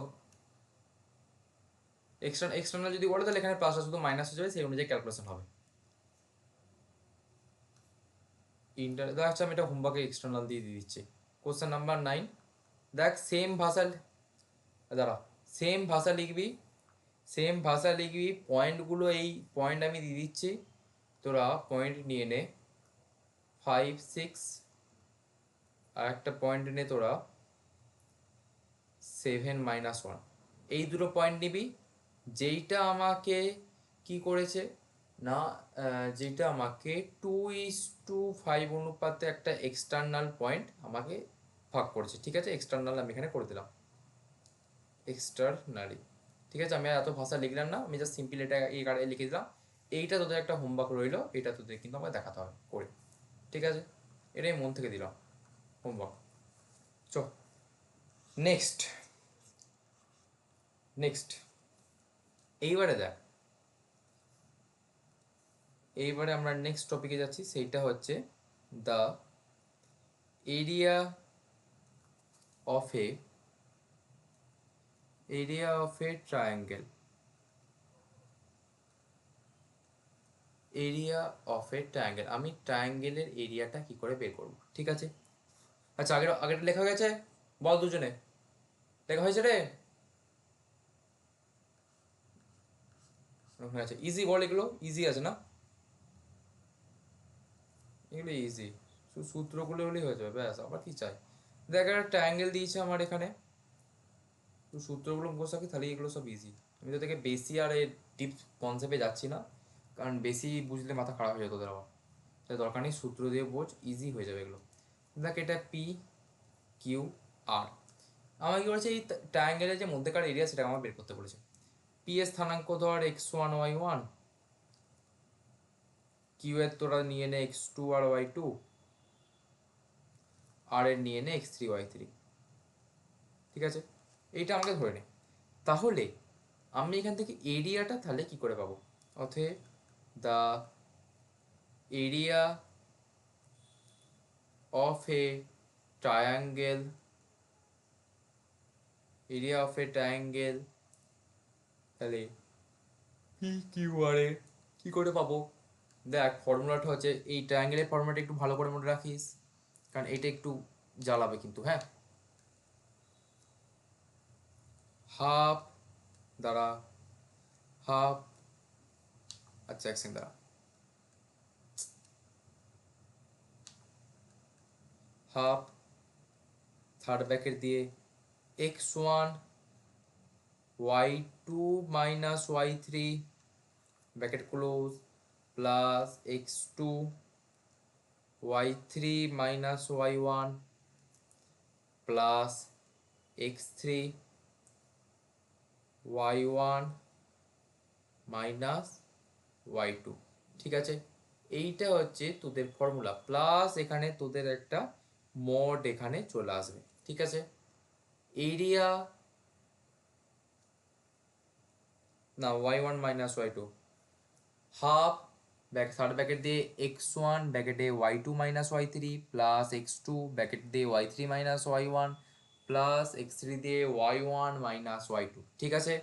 এক্সটার্নাল যদি বলে তাহলে এখানে প্লাসটা শুধু মাইনাস হয়ে যাবে, সেই অনুযায়ী ক্যালকুলেশন হবে। আচ্ছা, আমি এটা হোমওয়ার্কে এক্সটার্নাল দিয়ে দিচ্ছি। কোশ্চেন নাম্বার 9, দেখ সেম ভাষা, দাঁড়া, সেম ভাষা লিখবি, সেম ভাষা লিখবি, পয়েন্টগুলো এই পয়েন্ট আমি দিয়ে দিচ্ছি, তোরা পয়েন্ট নিয়ে নে 5 6, আর একটা পয়েন্ট নে তোরা 7 - 1, এই দুটো পয়েন্ট নিবি। যেইটা আমাকে কি করেছে না, যেটা আমাকে 2:5 অনুপাতে একটা এক্সটার্নাল পয়েন্ট আমাকে ভাগ করেছে, ঠিক আছে। এক্সটার্নাল আমি এখানে করে দিলাম, এক্সটার্নালি, ঠিক আছে। আমি আর এত ভাষা লিখলাম না, আমি জাস্ট সিম্পল এটা এই কার্ডে লিখে দিলাম। এইটা তোদের একটা হোমওয়ার্ক রইলো, এটা তোদের কিন্তু আমাকে দেখাতে হবে করে, ঠিক আছে। এটাই মন থেকে দিলাম হোমওয়ার্ক। চ, নেক্সট, নেক্সট এইবারে দেখ, এইবারে আমরা নেক্সট টপিকে যাচ্ছি, সেইটা হচ্ছে the area of a triangle, area of a triangle. আমি ট্রায়াঙ্গেলের এরিয়াটা কি করে বের করব, ঠিক আছে। আচ্ছা, আগেরটা লেখা গেছে, বল দুজনে লেখা হয়েছে রে। আচ্ছা ইজি বল, এগুলো ইজি আছে না? এগুলো ইজি, শুধু সূত্রগুলো হলেই হয়ে যাবে, ব্যাস আবার কি চাই। দেখ একটা অ্যাঙ্গেল দিয়েছে আমার এখানে, তুই সূত্রগুলো মুখস্থ রাখি, তাহলে এগুলো সব ইজি। আমি তো থেকে বেশি আর এই ডিপ কনসেপ্টে যাচ্ছি না, কারণ বেশি বুঝলে মাথা খারাপ হয়ে যেত তোদের আবার। তাই দরকার নেই, সূত্র দিয়ে বোঝ, ইজি হয়ে যাবে এগুলো। দেখ এটা পি কিউ আর, আমার কি বলেছে এই ট্রায়াঙ্গেলের যে মধ্যেকার এরিয়া সেটা আমার বের করতে বলেছে। পি এর স্থানাঙ্ক ধর x1 y1, কিউ এর তোরা নিয়ে নে x2 আর y2, আর এর নিয়ে নে x3 y3। ঠিক আছে, এইটা আমাকে ধরে নে। তাহলে আমি এখান থেকে এরিয়াটা তাহলে কি করে পাবো? অতএব the area of a triangle, area of a triangle, তাহলে পি কিউ আর এ কি করে পাবো? দেখ ফর্মুলাটা হচ্ছে, এই ট্রায়াঙ্গেলের ফর্মুলাটা একটু ভালো করে মনে রাখিস, কারণ এটা একটু জ্বালাবে কিন্তু, হ্যাঁ। হাফ দ্বারা হাফ, আচ্ছা এক সেকেন্ড দ্বারা, হাফ থার্ড ব্র্যাকেট দিয়ে x1 y2 minus y3 bracket close, plus x2 y3 minus y1 plus x3 y1 minus y2। ঠিক আছে, এইটা হচ্ছে তোদের ফর্মুলা, প্লাস এখানে তোদের একটা মড এখানে চলে আসবে। ঠিক আছে, এরিয়া না y1 minus y2, half third bracket দিয়ে x1 ব্র্যাকেটে y2 minus y3 plus x2 bracket দিয়ে y3 minus y1 plus x3 দিয়ে y1 মাইনাস y2। ঠিক আছে,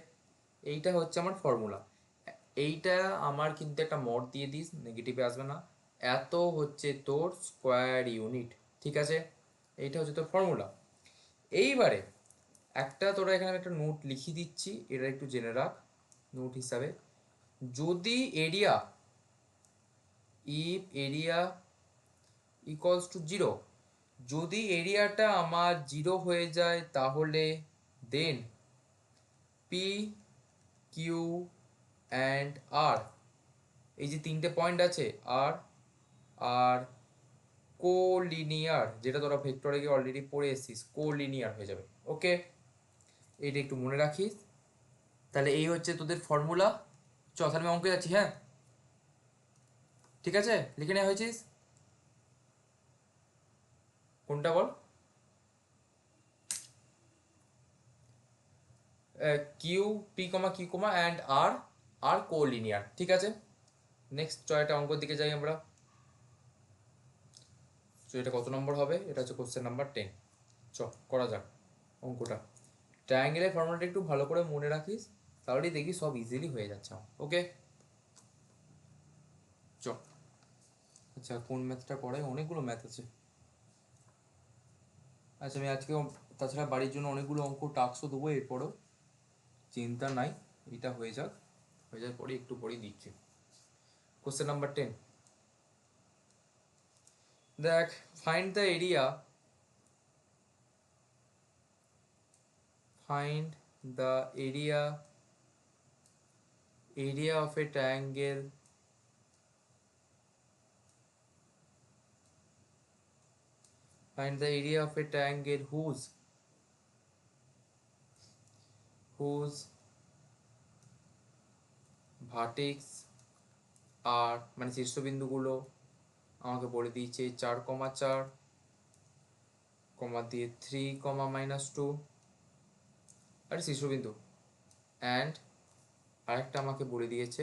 এইটা হচ্ছে আমার ফর্মুলা। এইটা আমার কিন্তু একটা মড দিয়ে দিস, নেগেটিভে আসবে না। এত হচ্ছে তোর স্কোয়ার ইউনিট। ঠিক আছে, এইটা হচ্ছে তোর ফর্মুলা। এইবারে একটা তোরা এখানে একটা নোট লিখিয়ে দিচ্ছি, এটা একটু জেনে রাখ নোট হিসাবে। যদি area, if area equals to zero, যদি এরিয়াটা আমার জিরো হয়ে যায় তাহলে দেন পি কিউ অ্যান্ড আর, এই যে তিনটে পয়েন্ট আছে আর আর কোলিনিয়ার, যেটা তোরা ভেক্টরে গিয়ে অলরেডি পড়ে এসেছিস, কোলিনিয়ার হয়ে যাবে। ওকে, এইটা একটু মনে রাখিস। তাহলে এই হচ্ছে তোদের ফর্মুলা। চ তাহলে আমি অঙ্কে যাচ্ছি, হ্যাঁ। ঠিক আছে, লিখে নেওয়া হয়েছিস? কোনটা বল? Q, P comma Q comma and R are collinear. ঠিক আছে, নেক্সট ছয়টা অঙ্কর দিকে যাই আমরা। তো এটা কত নম্বর হবে? এটা হচ্ছে কোশ্চেন নাম্বার 10। চ করা যাক অঙ্কটা। ট্রায়াঙ্গেলের ফর্মুলাটা একটু ভালো করে মনে রাখিস, তাহলেই দেখি সব ইজিলি হয়ে যাচ্ছে। ওকে, চ। আচ্ছা কোন ম্যাথটা করাই? অনেকগুলো ম্যাথ আছে। আচ্ছা আমি আজকে তাছাড়া বাড়ির জন্য অনেকগুলো অঙ্ক টাস্কও দেবো এরপরও, চিন্তা নাই। এটা হয়ে যাক, হয়ে যাওয়ার পরে একটু পরেই দিচ্ছি। কোশ্চেন নাম্বার 10, দেখ find the area, find the area of a triangle, find the area of a triangle whose vertex আর মানে শীর্ষবিন্দুগুলো আমাকে বলে দিয়েছে 4,4 কমা দিয়ে 3, -2 আর শীর্ষবিন্দু, অ্যান্ড আরেকটা আমাকে বলে দিয়েছে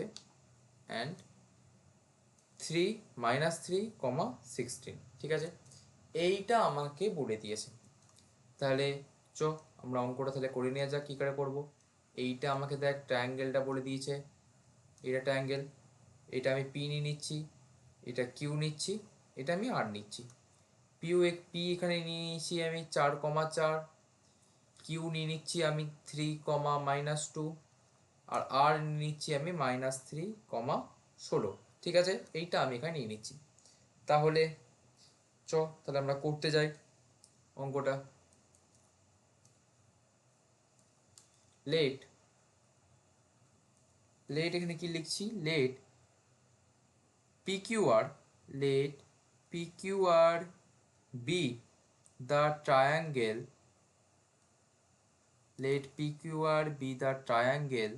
অ্যান্ড 3, -3, 16। ঠিক আছে, এইটা আমাকে বলে দিয়েছে। তাহলে চ আমরা অঙ্কটা তাহলে করে নেওয়া যাক, কী করে করবো। এইটা আমাকে দেখ ট্রায়াঙ্গেলটা বলে দিয়েছে, এটা ট্রায়াঙ্গেল, এটা আমি পি নিয়ে নিচ্ছি, এটা কিউ নিচ্ছি, এটা আমি আর নিচ্ছি। পি পি এখানে নিয়ে নিচ্ছি আমি 4,4, কিউ নিয়ে নিচ্ছি আমি 3,-2, আর আর নিয়ে নিচ্ছি আমি -3,16। ঠিক আছে, এইটা আমি এখানে নিয়ে নিচ্ছি। তাহলে তাহলে আমরা করতে যাই অঙ্কটা। লেট এখানে কি লিখছি, late PQR, let PQR be the triangle, let PQR be the triangle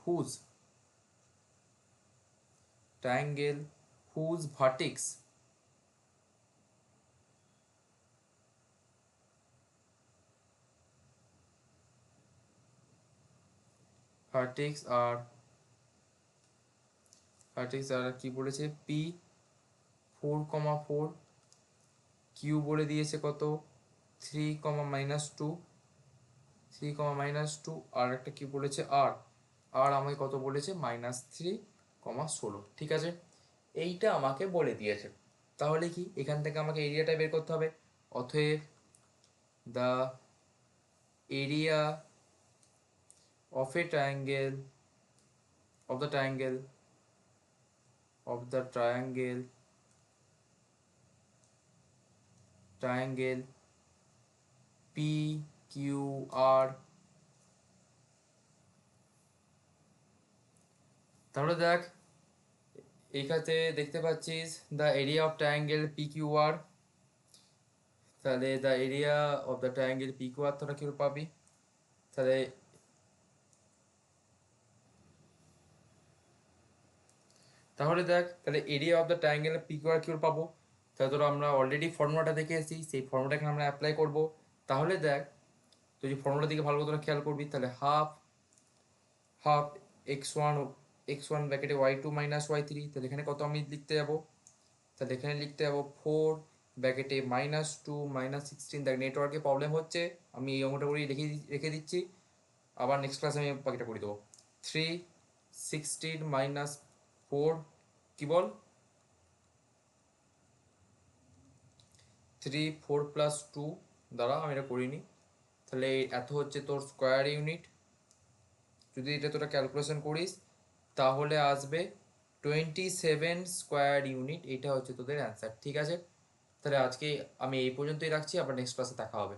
whose vertex are কি বলেছে, P4,4, কিউ বলে দিয়েছে কত 3,-2, আর একটা কি বলেছে আর আমাকে কত বলেছে -3,16। ঠিক আছে, এইটা আমাকে বলে দিয়েছে। তাহলে কি এখান থেকে আমাকে এরিয়াটা বের করতে হবে। অতএব the area of a triangle of the triangle PQR। তাহলে দেখ এইখানে দেখতে পাচ্ছিস the area of triangle PQR। তাহলে the area of the triangle PQR তোরা কি পাবি, তাহলে দেখ তাহলে area of the triangle PQR কি পাবো। তাহলে তোরা আমরা অলরেডি ফর্মুলাটা দেখে এসেছি, সেই ফর্মুলাটা এখানে আমরা অ্যাপ্লাই করব। তাহলে দেখ তুই যদি ফর্মুলা দিকে ভালো করে তোরা খেয়াল করবি, তাহলে হাফ x1 ব্র্যাকেটে y2 - y3, তাহলে এখানে কত আমি লিখতে যাব, তাহলে এখানে লিখতে যাব 4 ব্র্যাকেটে -2 -16। দেখ নেটওয়ার্কে প্রবলেম হচ্ছে, আমি এই অঙ্কটা করে রেখে দিচ্ছি, আবার নেক্সট ক্লাসে আমি বাকিটা করে দেবো। 3 16 -4 কি বল 3 4 + 2 দ্বারা আমি এটা করিনি, তাহলে এত হচ্ছে তোর স্কোয়ার ইউনিট। যদি এটা তোরা ক্যালকুলেশন করিস তাহলে আসবে 27 স্কোয়ার ইউনিট। এটা হচ্ছে তোদের অ্যান্সার। ঠিক আছে, তাহলে আজকে আমি এই পর্যন্তই রাখছি, আবার নেক্সট ক্লাসে দেখা হবে।